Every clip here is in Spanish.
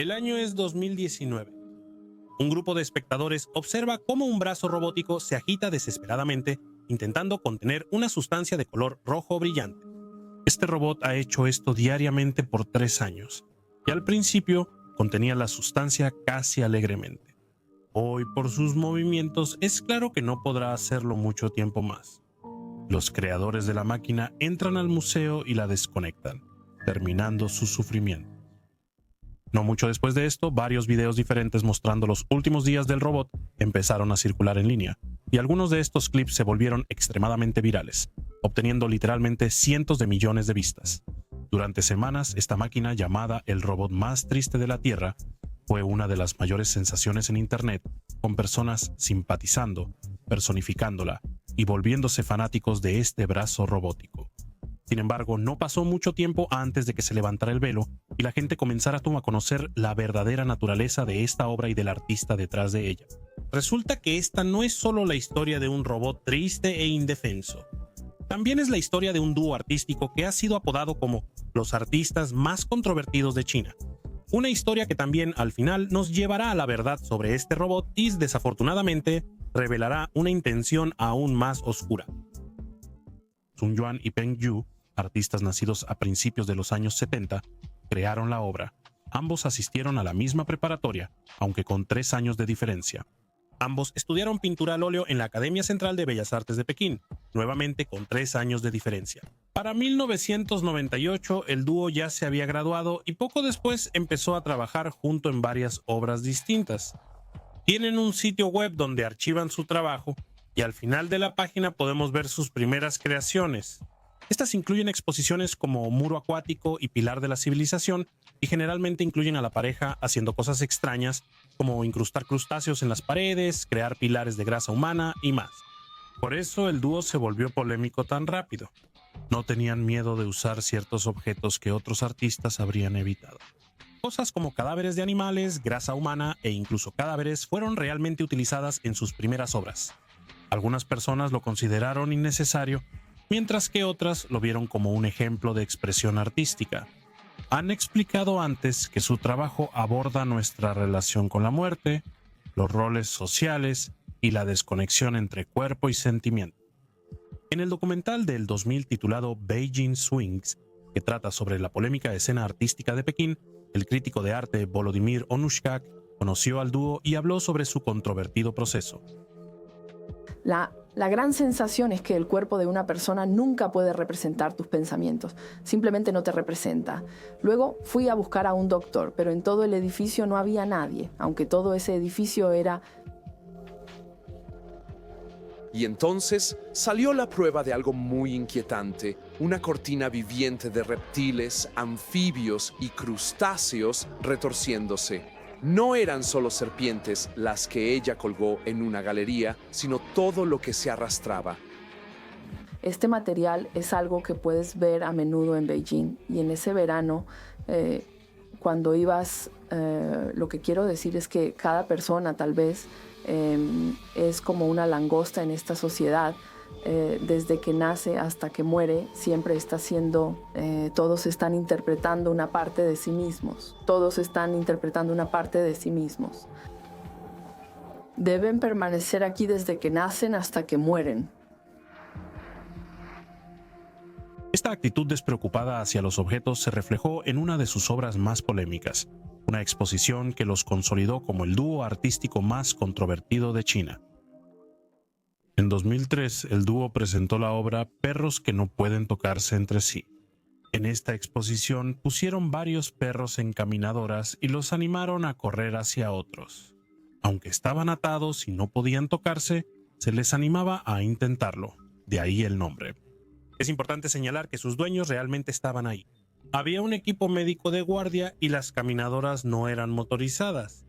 El año es 2019. Un grupo de espectadores observa cómo un brazo robótico se agita desesperadamente intentando contener una sustancia de color rojo brillante. Este robot ha hecho esto diariamente por 3 años y al principio contenía la sustancia casi alegremente. Hoy, por sus movimientos, es claro que no podrá hacerlo mucho tiempo más. Los creadores de la máquina entran al museo y la desconectan, terminando su sufrimiento. No mucho después de esto, varios videos diferentes mostrando los últimos días del robot empezaron a circular en línea, y algunos de estos clips se volvieron extremadamente virales, obteniendo literalmente cientos de millones de vistas. Durante semanas, esta máquina, llamada el robot más triste de la Tierra, fue una de las mayores sensaciones en Internet, con personas simpatizando, personificándola y volviéndose fanáticos de este brazo robótico. Sin embargo, no pasó mucho tiempo antes de que se levantara el velo y la gente comenzara a conocer la verdadera naturaleza de esta obra y del artista detrás de ella. Resulta que esta no es solo la historia de un robot triste e indefenso. También es la historia de un dúo artístico que ha sido apodado como los artistas más controvertidos de China. Una historia que también al final nos llevará a la verdad sobre este robot y desafortunadamente revelará una intención aún más oscura. Sun Yuan y Peng Yu, artistas nacidos a principios de los años 70, crearon la obra. Ambos asistieron a la misma preparatoria, aunque con 3 años de diferencia. Ambos estudiaron pintura al óleo en la Academia Central de Bellas Artes de Pekín, nuevamente con 3 años de diferencia. Para 1998, el dúo ya se había graduado y poco después empezó a trabajar junto en varias obras distintas. Tienen un sitio web donde archivan su trabajo y al final de la página podemos ver sus primeras creaciones. Estas incluyen exposiciones como Muro Acuático y Pilar de la Civilización y generalmente incluyen a la pareja haciendo cosas extrañas como incrustar crustáceos en las paredes, crear pilares de grasa humana y más. Por eso el dúo se volvió polémico tan rápido. No tenían miedo de usar ciertos objetos que otros artistas habrían evitado. Cosas como cadáveres de animales, grasa humana e incluso cadáveres fueron realmente utilizadas en sus primeras obras. Algunas personas lo consideraron innecesario, mientras que otras lo vieron como un ejemplo de expresión artística. Han explicado antes que su trabajo aborda nuestra relación con la muerte, los roles sociales y la desconexión entre cuerpo y sentimiento. En el documental del 2000 titulado Beijing Swings, que trata sobre la polémica escena artística de Pekín, el crítico de arte Volodymyr Onushkak conoció al dúo y habló sobre su controvertido proceso. La gran sensación es que el cuerpo de una persona nunca puede representar tus pensamientos, simplemente no te representa. Luego fui a buscar a un doctor, pero en todo el edificio no había nadie, aunque todo ese edificio era... Y entonces salió la prueba de algo muy inquietante, una cortina viviente de reptiles, anfibios y crustáceos retorciéndose. No eran solo serpientes las que ella colgó en una galería, sino todo lo que se arrastraba. Este material es algo que puedes ver a menudo en Beijing, y en ese verano, cuando ibas, lo que quiero decir es que cada persona tal vez es como una langosta en esta sociedad. Desde que nace hasta que muere, siempre está siendo, todos están interpretando una parte de sí mismos. Todos están interpretando una parte de sí mismos. Deben permanecer aquí desde que nacen hasta que mueren. Esta actitud despreocupada hacia los objetos se reflejó en una de sus obras más polémicas, una exposición que los consolidó como el dúo artístico más controvertido de China. En 2003, el dúo presentó la obra Perros que no pueden tocarse entre sí. En esta exposición pusieron varios perros en caminadoras y los animaron a correr hacia otros. Aunque estaban atados y no podían tocarse, se les animaba a intentarlo, de ahí el nombre. Es importante señalar que sus dueños realmente estaban ahí. Había un equipo médico de guardia y las caminadoras no eran motorizadas.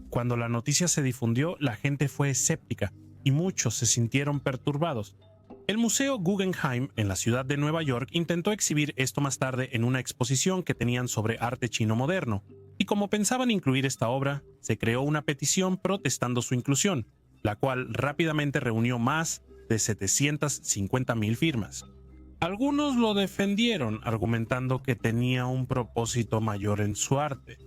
Cuando la noticia se difundió, la gente fue escéptica y muchos se sintieron perturbados. El Museo Guggenheim en la ciudad de Nueva York intentó exhibir esto más tarde en una exposición que tenían sobre arte chino moderno, y como pensaban incluir esta obra, se creó una petición protestando su inclusión, la cual rápidamente reunió más de 750,000 firmas. Algunos lo defendieron, argumentando que tenía un propósito mayor en su arte.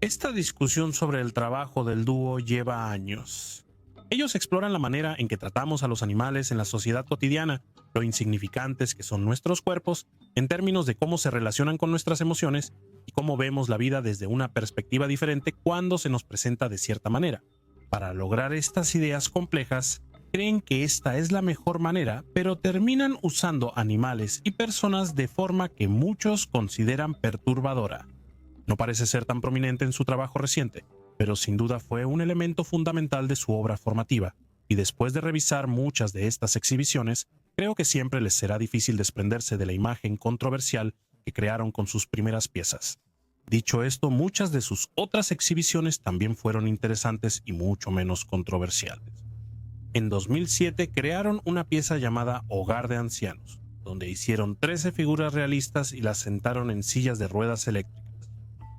Esta discusión sobre el trabajo del dúo lleva años. Ellos exploran la manera en que tratamos a los animales en la sociedad cotidiana, lo insignificantes que son nuestros cuerpos, en términos de cómo se relacionan con nuestras emociones y cómo vemos la vida desde una perspectiva diferente cuando se nos presenta de cierta manera. Para lograr estas ideas complejas, creen que esta es la mejor manera, pero terminan usando animales y personas de forma que muchos consideran perturbadora. No parece ser tan prominente en su trabajo reciente, pero sin duda fue un elemento fundamental de su obra formativa, y después de revisar muchas de estas exhibiciones, creo que siempre les será difícil desprenderse de la imagen controversial que crearon con sus primeras piezas. Dicho esto, muchas de sus otras exhibiciones también fueron interesantes y mucho menos controversiales. En 2007 crearon una pieza llamada Hogar de Ancianos, donde hicieron 13 figuras realistas y las sentaron en sillas de ruedas eléctricas.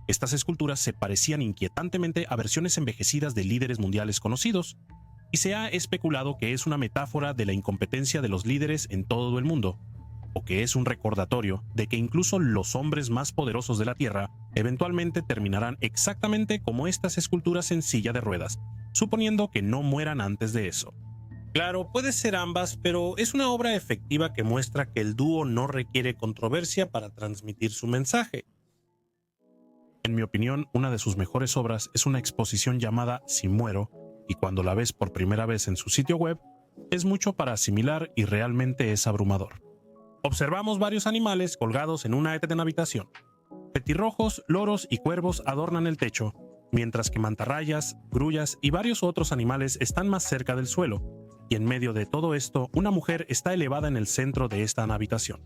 Estas esculturas se parecían inquietantemente a versiones envejecidas de líderes mundiales conocidos, y se ha especulado que es una metáfora de la incompetencia de los líderes en todo el mundo, o que es un recordatorio de que incluso los hombres más poderosos de la Tierra eventualmente terminarán exactamente como estas esculturas en silla de ruedas, suponiendo que no mueran antes de eso. Claro, puede ser ambas, pero es una obra efectiva que muestra que el dúo no requiere controversia para transmitir su mensaje. En mi opinión, una de sus mejores obras es una exposición llamada Si muero, y cuando la ves por primera vez en su sitio web, es mucho para asimilar y realmente es abrumador. Observamos varios animales colgados en una etérna habitación. Petirrojos, loros y cuervos adornan el techo, mientras que mantarrayas, grullas y varios otros animales están más cerca del suelo, y en medio de todo esto, una mujer está elevada en el centro de esta habitación.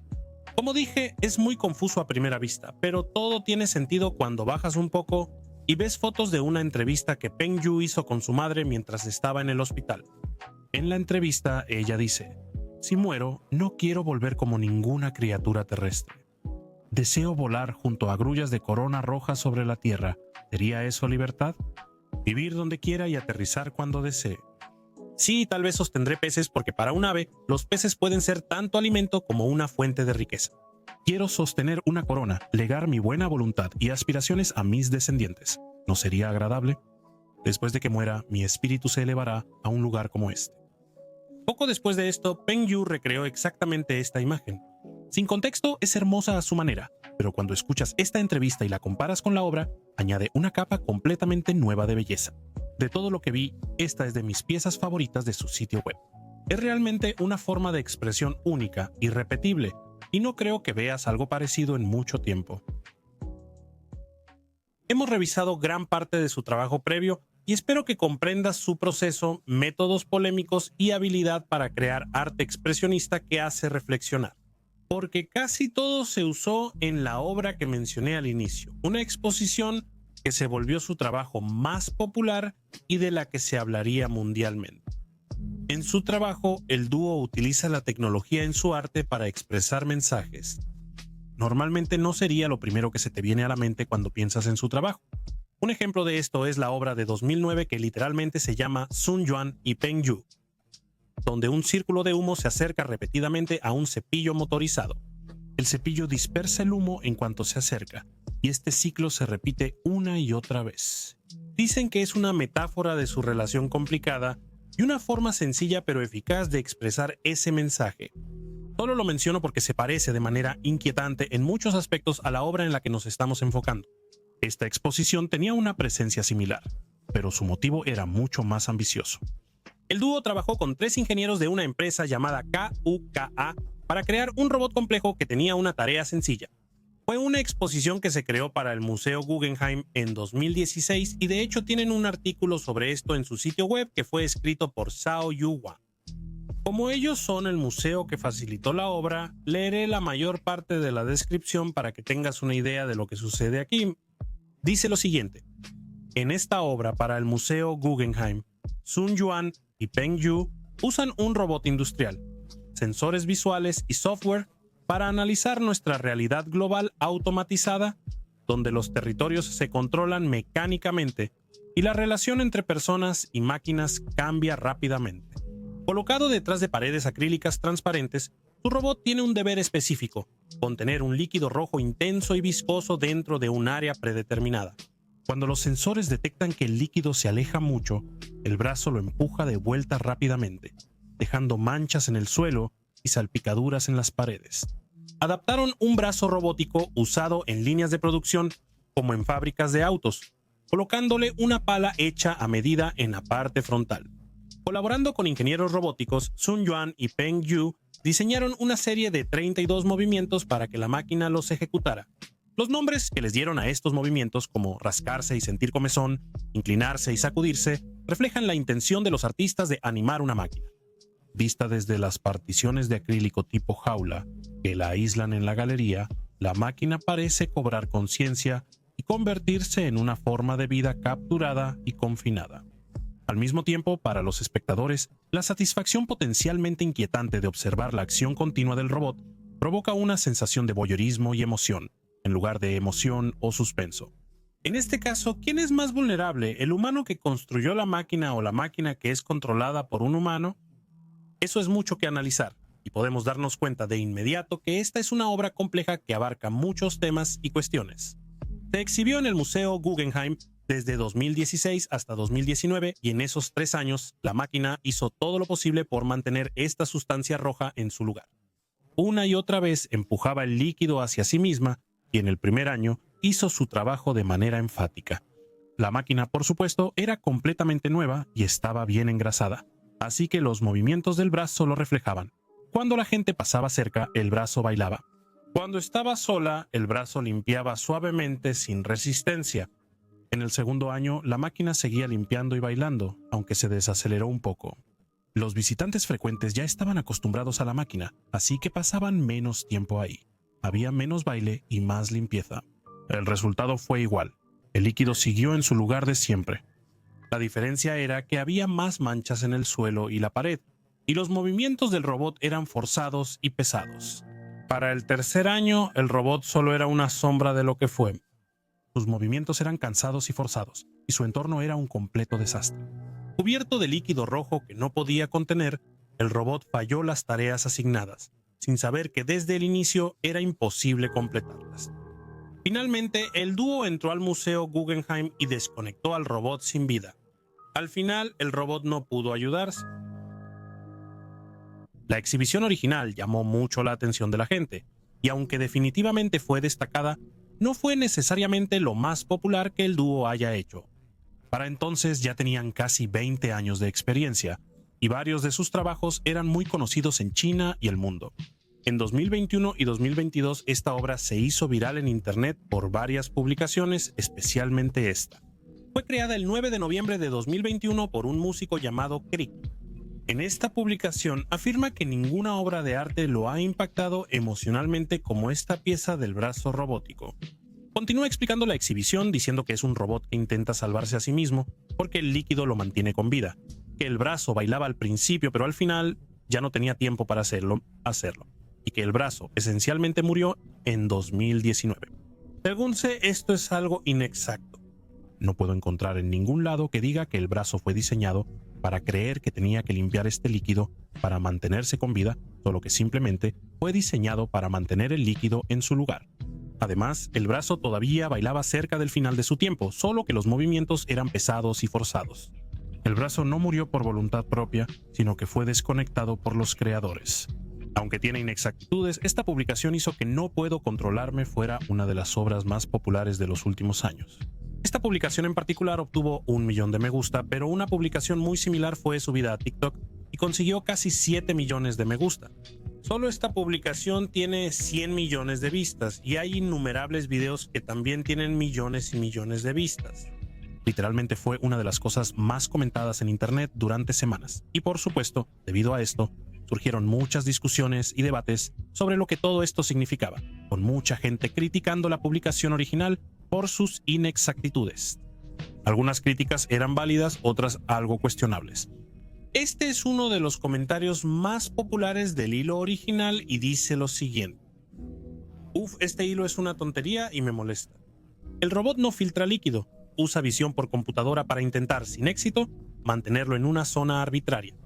Como dije, es muy confuso a primera vista, pero todo tiene sentido cuando bajas un poco y ves fotos de una entrevista que Peng Yu hizo con su madre mientras estaba en el hospital. En la entrevista, ella dice: "Si muero, no quiero volver como ninguna criatura terrestre. Deseo volar junto a grullas de corona roja sobre la tierra. ¿Sería eso libertad? Vivir donde quiera y aterrizar cuando desee. Sí, tal vez sostendré peces porque para un ave, los peces pueden ser tanto alimento como una fuente de riqueza. Quiero sostener una corona, legar mi buena voluntad y aspiraciones a mis descendientes. ¿No sería agradable? Después de que muera, mi espíritu se elevará a un lugar como este". Poco después de esto, Peng Yu recreó exactamente esta imagen. Sin contexto, es hermosa a su manera, pero cuando escuchas esta entrevista y la comparas con la obra, añade una capa completamente nueva de belleza. De todo lo que vi, esta es de mis piezas favoritas de su sitio web. Es realmente una forma de expresión única, irrepetible, y no creo que veas algo parecido en mucho tiempo. Hemos revisado gran parte de su trabajo previo y espero que comprendas su proceso, métodos polémicos y habilidad para crear arte expresionista que hace reflexionar. Porque casi todo se usó en la obra que mencioné al inicio, una exposición que se volvió su trabajo más popular y de la que se hablaría mundialmente. En su trabajo, el dúo utiliza la tecnología en su arte para expresar mensajes. Normalmente no sería lo primero que se te viene a la mente cuando piensas en su trabajo. Un ejemplo de esto es la obra de 2009 que literalmente se llama Sun Yuan y Peng Yu, donde un círculo de humo se acerca repetidamente a un cepillo motorizado. El cepillo dispersa el humo en cuanto se acerca, y este ciclo se repite una y otra vez. Dicen que es una metáfora de su relación complicada y una forma sencilla pero eficaz de expresar ese mensaje. Solo lo menciono porque se parece de manera inquietante en muchos aspectos a la obra en la que nos estamos enfocando. Esta exposición tenía una presencia similar, pero su motivo era mucho más ambicioso. El dúo trabajó con 3 ingenieros de una empresa llamada KUKA para crear un robot complejo que tenía una tarea sencilla. Fue una exposición que se creó para el Museo Guggenheim en 2016 y de hecho tienen un artículo sobre esto en su sitio web que fue escrito por Zhao Yuhua. Como ellos son el museo que facilitó la obra, leeré la mayor parte de la descripción para que tengas una idea de lo que sucede aquí. Dice lo siguiente: en esta obra para el Museo Guggenheim, Sun Yuan y Peng Yu usan un robot industrial, sensores visuales y software para analizar nuestra realidad global automatizada, donde los territorios se controlan mecánicamente y la relación entre personas y máquinas cambia rápidamente. Colocado detrás de paredes acrílicas transparentes, su robot tiene un deber específico: contener un líquido rojo intenso y viscoso dentro de un área predeterminada. Cuando los sensores detectan que el líquido se aleja mucho, el brazo lo empuja de vuelta rápidamente, dejando manchas en el suelo y salpicaduras en las paredes. Adaptaron un brazo robótico usado en líneas de producción como en fábricas de autos, colocándole una pala hecha a medida en la parte frontal. Colaborando con ingenieros robóticos, Sun Yuan y Peng Yu diseñaron una serie de 32 movimientos para que la máquina los ejecutara. Los nombres que les dieron a estos movimientos, como rascarse y sentir comezón, inclinarse y sacudirse, reflejan la intención de los artistas de animar una máquina. Vista desde las particiones de acrílico tipo jaula que la aíslan en la galería, la máquina parece cobrar conciencia y convertirse en una forma de vida capturada y confinada. Al mismo tiempo, para los espectadores, la satisfacción potencialmente inquietante de observar la acción continua del robot provoca una sensación de voyeurismo y emoción, en lugar de emoción o suspenso. En este caso, ¿quién es más vulnerable, el humano que construyó la máquina o la máquina que es controlada por un humano? Eso es mucho que analizar, y podemos darnos cuenta de inmediato que esta es una obra compleja que abarca muchos temas y cuestiones. Se exhibió en el Museo Guggenheim desde 2016 hasta 2019 y en esos 3 años la máquina hizo todo lo posible por mantener esta sustancia roja en su lugar. Una y otra vez empujaba el líquido hacia sí misma y en el primer año hizo su trabajo de manera enfática. La máquina, por supuesto, era completamente nueva y estaba bien engrasada, así que los movimientos del brazo lo reflejaban. Cuando la gente pasaba cerca, el brazo bailaba. Cuando estaba sola, el brazo limpiaba suavemente sin resistencia. En el segundo año, la máquina seguía limpiando y bailando, aunque se desaceleró un poco. Los visitantes frecuentes ya estaban acostumbrados a la máquina, así que pasaban menos tiempo ahí. Había menos baile y más limpieza. El resultado fue igual. El líquido siguió en su lugar de siempre. La diferencia era que había más manchas en el suelo y la pared, y los movimientos del robot eran forzados y pesados. Para el tercer año, el robot solo era una sombra de lo que fue. Sus movimientos eran cansados y forzados, y su entorno era un completo desastre. Cubierto de líquido rojo que no podía contener, el robot falló las tareas asignadas, sin saber que desde el inicio era imposible completarlas. Finalmente, el dúo entró al Museo Guggenheim y desconectó al robot sin vida. Al final, el robot no pudo ayudarse. La exhibición original llamó mucho la atención de la gente, y aunque definitivamente fue destacada, no fue necesariamente lo más popular que el dúo haya hecho. Para entonces ya tenían casi 20 años de experiencia, y varios de sus trabajos eran muy conocidos en China y el mundo. En 2021 y 2022 esta obra se hizo viral en internet por varias publicaciones, especialmente esta. Fue creada el 9 de noviembre de 2021 por un músico llamado Crick. En esta publicación afirma que ninguna obra de arte lo ha impactado emocionalmente como esta pieza del brazo robótico. Continúa explicando la exhibición diciendo que es un robot que intenta salvarse a sí mismo porque el líquido lo mantiene con vida, que el brazo bailaba al principio pero al final ya no tenía tiempo para hacerlo, y que el brazo esencialmente murió en 2019. Según sé, esto es algo inexacto. No puedo encontrar en ningún lado que diga que el brazo fue diseñado para creer que tenía que limpiar este líquido para mantenerse con vida, solo que simplemente fue diseñado para mantener el líquido en su lugar. Además, el brazo todavía bailaba cerca del final de su tiempo, solo que los movimientos eran pesados y forzados. El brazo no murió por voluntad propia, sino que fue desconectado por los creadores. Aunque tiene inexactitudes, esta publicación hizo que No Puedo Controlarme fuera una de las obras más populares de los últimos años. Esta publicación en particular obtuvo 1 millón de me gusta, pero una publicación muy similar fue subida a TikTok y consiguió casi 7 millones de me gusta. Solo esta publicación tiene 100 millones de vistas y hay innumerables videos que también tienen millones y millones de vistas. Literalmente fue una de las cosas más comentadas en internet durante semanas. Y por supuesto, debido a esto, surgieron muchas discusiones y debates sobre lo que todo esto significaba, con mucha gente criticando la publicación original por sus inexactitudes. Algunas críticas eran válidas, otras algo cuestionables. Este es uno de los comentarios más populares del hilo original y dice lo siguiente: este hilo es una tontería y me molesta. El robot no filtra líquido, usa visión por computadora para intentar, sin éxito, mantenerlo en una zona arbitraria.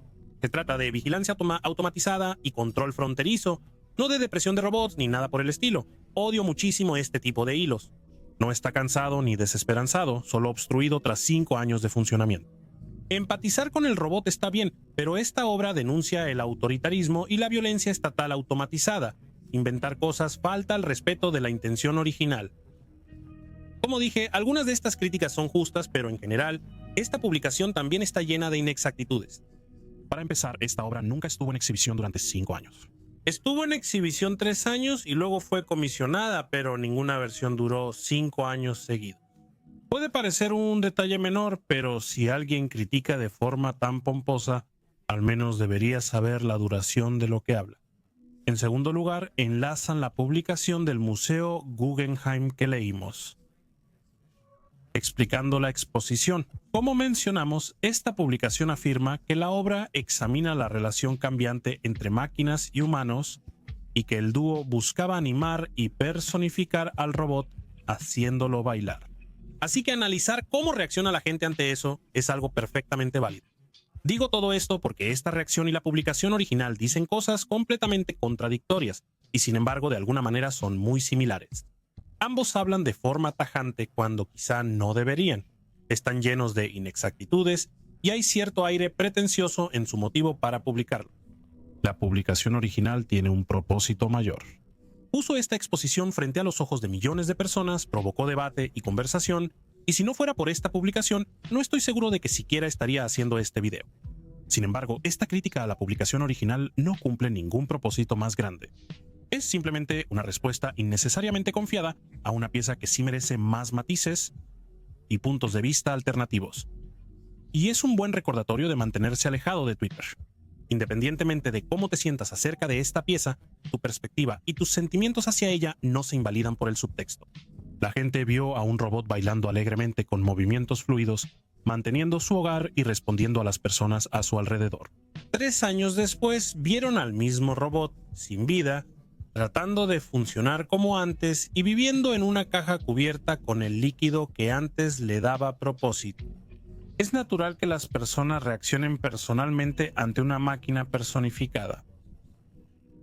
Se trata de vigilancia automatizada y control fronterizo, no de depresión de robots ni nada por el estilo. Odio muchísimo este tipo de hilos. No está cansado ni desesperanzado, solo obstruido tras 5 años de funcionamiento. Empatizar con el robot está bien, pero esta obra denuncia el autoritarismo y la violencia estatal automatizada. Inventar cosas falta al respeto de la intención original. Como dije, algunas de estas críticas son justas, pero en general, esta publicación también está llena de inexactitudes. Para empezar, esta obra nunca estuvo en exhibición durante 5 años. Estuvo en exhibición 3 años y luego fue comisionada, pero ninguna versión duró 5 años seguidos. Puede parecer un detalle menor, pero si alguien critica de forma tan pomposa, al menos debería saber la duración de lo que habla. En segundo lugar, enlazan la publicación del Museo Guggenheim que leímos, explicando la exposición. Como mencionamos, esta publicación afirma que la obra examina la relación cambiante entre máquinas y humanos y que el dúo buscaba animar y personificar al robot haciéndolo bailar. Así que analizar cómo reacciona la gente ante eso es algo perfectamente válido. Digo todo esto porque esta reacción y la publicación original dicen cosas completamente contradictorias y sin embargo de alguna manera son muy similares. Ambos hablan de forma tajante cuando quizá no deberían. Están llenos de inexactitudes y hay cierto aire pretencioso en su motivo para publicarlo. La publicación original tiene un propósito mayor. Puso esta exposición frente a los ojos de millones de personas, provocó debate y conversación, y si no fuera por esta publicación, no estoy seguro de que siquiera estaría haciendo este video. Sin embargo, esta crítica a la publicación original no cumple ningún propósito más grande. Es simplemente una respuesta innecesariamente confiada a una pieza que sí merece más matices y puntos de vista alternativos. Y es un buen recordatorio de mantenerse alejado de Twitter. Independientemente de cómo te sientas acerca de esta pieza, tu perspectiva y tus sentimientos hacia ella no se invalidan por el subtexto. La gente vio a un robot bailando alegremente con movimientos fluidos, manteniendo su hogar y respondiendo a las personas a su alrededor. 3 años después, vieron al mismo robot, sin vida, tratando de funcionar como antes y viviendo en una caja cubierta con el líquido que antes le daba propósito. Es natural que las personas reaccionen personalmente ante una máquina personificada.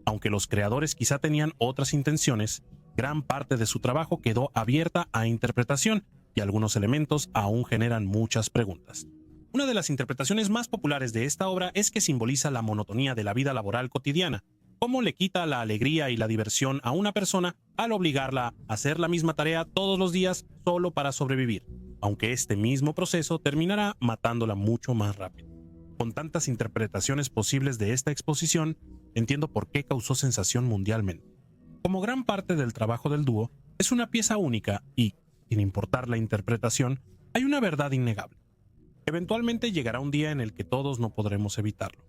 Aunque los creadores quizá tenían otras intenciones, gran parte de su trabajo quedó abierta a interpretación y algunos elementos aún generan muchas preguntas. Una de las interpretaciones más populares de esta obra es que simboliza la monotonía de la vida laboral cotidiana, cómo le quita la alegría y la diversión a una persona al obligarla a hacer la misma tarea todos los días solo para sobrevivir, aunque este mismo proceso terminará matándola mucho más rápido. Con tantas interpretaciones posibles de esta exposición, entiendo por qué causó sensación mundialmente. Como gran parte del trabajo del dúo, es una pieza única y, sin importar la interpretación, hay una verdad innegable. Eventualmente llegará un día en el que todos no podremos evitarlo.